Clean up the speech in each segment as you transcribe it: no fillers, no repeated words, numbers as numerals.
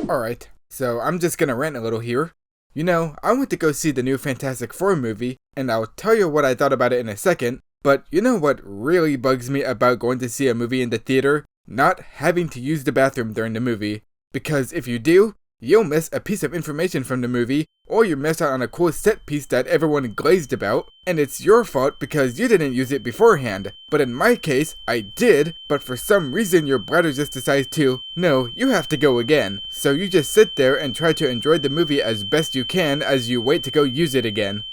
Alright, so I'm just gonna rant a little here. You know, I went to go see the new Fantastic Four movie, and I'll tell you what I thought about it in a second, but you know what really bugs me about going to see a movie in the theater? Not having to use the bathroom during the movie. Because if you do, you'll miss a piece of information from the movie, or you miss out on a cool set piece that everyone glazed about, and it's your fault because you didn't use it beforehand. But in my case, I did, but for some reason your bladder just decides to, no, you have to go again. So you just sit there and try to enjoy the movie as best you can as you wait to go use it again.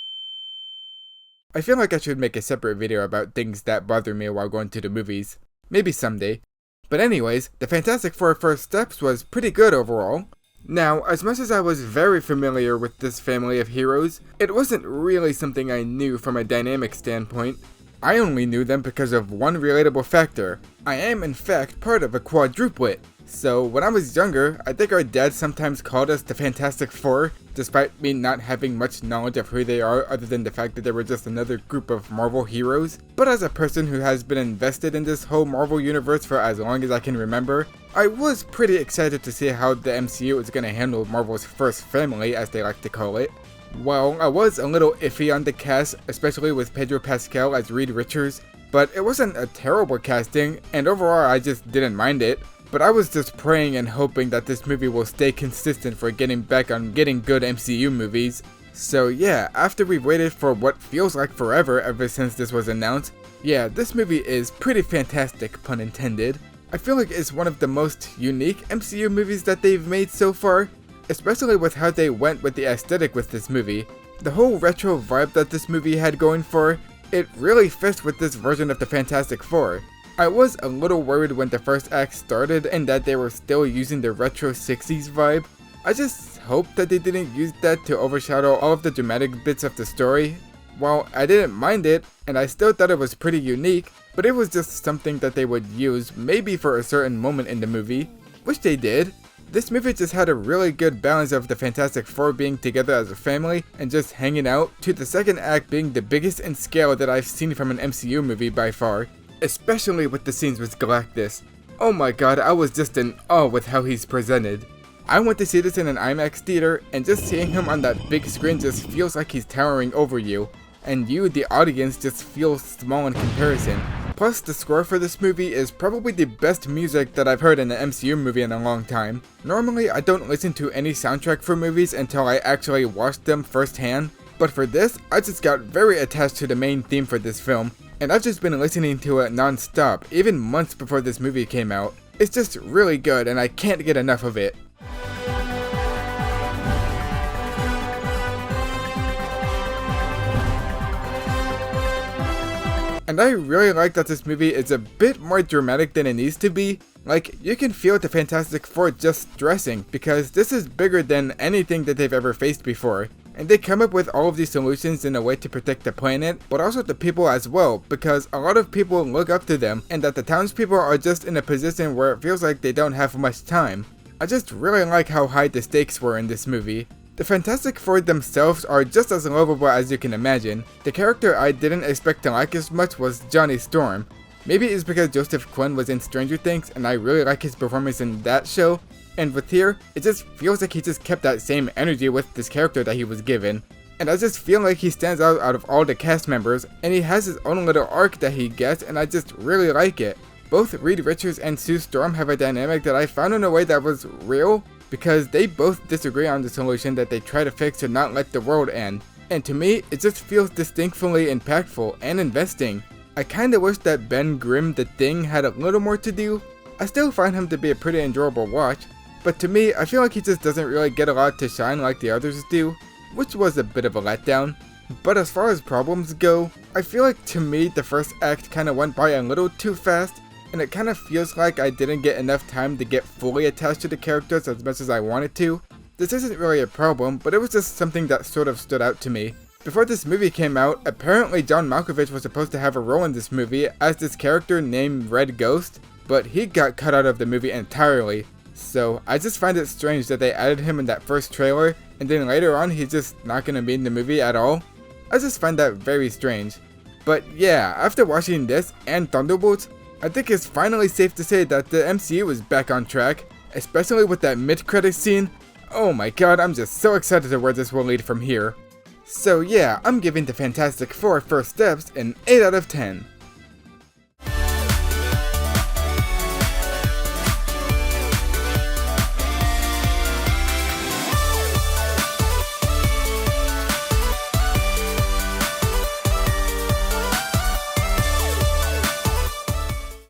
I feel like I should make a separate video about things that bother me while going to the movies. Maybe someday. But anyways, the Fantastic Four First Steps was pretty good overall. Now, as much as I was very familiar with this family of heroes, it wasn't really something I knew from a dynamic standpoint. I only knew them because of one relatable factor. I am in fact part of a quadruplet. So when I was younger, I think our dad sometimes called us the Fantastic Four, despite me not having much knowledge of who they are other than the fact that they were just another group of Marvel heroes. But as a person who has been invested in this whole Marvel universe for as long as I can remember, I was pretty excited to see how the MCU is going to handle Marvel's first family, as they like to call it. Well, I was a little iffy on the cast, especially with Pedro Pascal as Reed Richards, but it wasn't a terrible casting, and overall I just didn't mind it. But I was just praying and hoping that this movie will stay consistent for getting back on getting good MCU movies. So yeah, after we've waited for what feels like forever ever since this was announced, yeah, this movie is pretty fantastic, pun intended. I feel like it's one of the most unique MCU movies that they've made so far, especially with how they went with the aesthetic with this movie. The whole retro vibe that this movie had going for, it really fits with this version of the Fantastic Four. I was a little worried when the first act started and that they were still using the retro 60s vibe. I just hope that they didn't use that to overshadow all of the dramatic bits of the story. While I didn't mind it, and I still thought it was pretty unique, but it was just something that they would use maybe for a certain moment in the movie, which they did. This movie just had a really good balance of the Fantastic Four being together as a family and just hanging out, to the second act being the biggest in scale that I've seen from an MCU movie by far. Especially with the scenes with Galactus. Oh my god, I was just in awe with how he's presented. I went to see this in an IMAX theater, and just seeing him on that big screen just feels like he's towering over you, and you, the audience, just feels small in comparison. Plus, the score for this movie is probably the best music that I've heard in an MCU movie in a long time. Normally, I don't listen to any soundtrack for movies until I actually watch them firsthand, but for this, I just got very attached to the main theme for this film, and I've just been listening to it non-stop, even months before this movie came out. It's just really good, and I can't get enough of it. And I really like that this movie is a bit more dramatic than it needs to be. Like, you can feel the Fantastic Four just stressing, because this is bigger than anything that they've ever faced before. And they come up with all of these solutions in a way to protect the planet, but also the people as well, because a lot of people look up to them, and that the townspeople are just in a position where it feels like they don't have much time. I just really like how high the stakes were in this movie. The Fantastic Four themselves are just as lovable as you can imagine. The character I didn't expect to like as much was Johnny Storm. Maybe it's because Joseph Quinn was in Stranger Things and I really like his performance in that show, and with here, it just feels like he just kept that same energy with this character that he was given. And I just feel like he stands out of all the cast members, and he has his own little arc that he gets, and I just really like it. Both Reed Richards and Sue Storm have a dynamic that I found in a way that was real, because they both disagree on the solution that they try to fix to not let the world end. And to me, it just feels distinctly impactful and investing. I kinda wish that Ben Grimm the Thing had a little more to do. I still find him to be a pretty enjoyable watch, but to me, I feel like he just doesn't really get a lot to shine like the others do, which was a bit of a letdown. But as far as problems go, I feel like to me the first act kinda went by a little too fast, and it kinda feels like I didn't get enough time to get fully attached to the characters as much as I wanted to. This isn't really a problem, but it was just something that sort of stood out to me. Before this movie came out, apparently John Malkovich was supposed to have a role in this movie as this character named Red Ghost, but he got cut out of the movie entirely. So I just find it strange that they added him in that first trailer, and then later on he's just not gonna be in the movie at all. I just find that very strange. But yeah, after watching this and Thunderbolts, I think it's finally safe to say that the MCU is back on track, especially with that mid-credit scene. Oh my god, I'm just so excited to where this will lead from here. So yeah, I'm giving the Fantastic Four First Steps an 8 out of 10.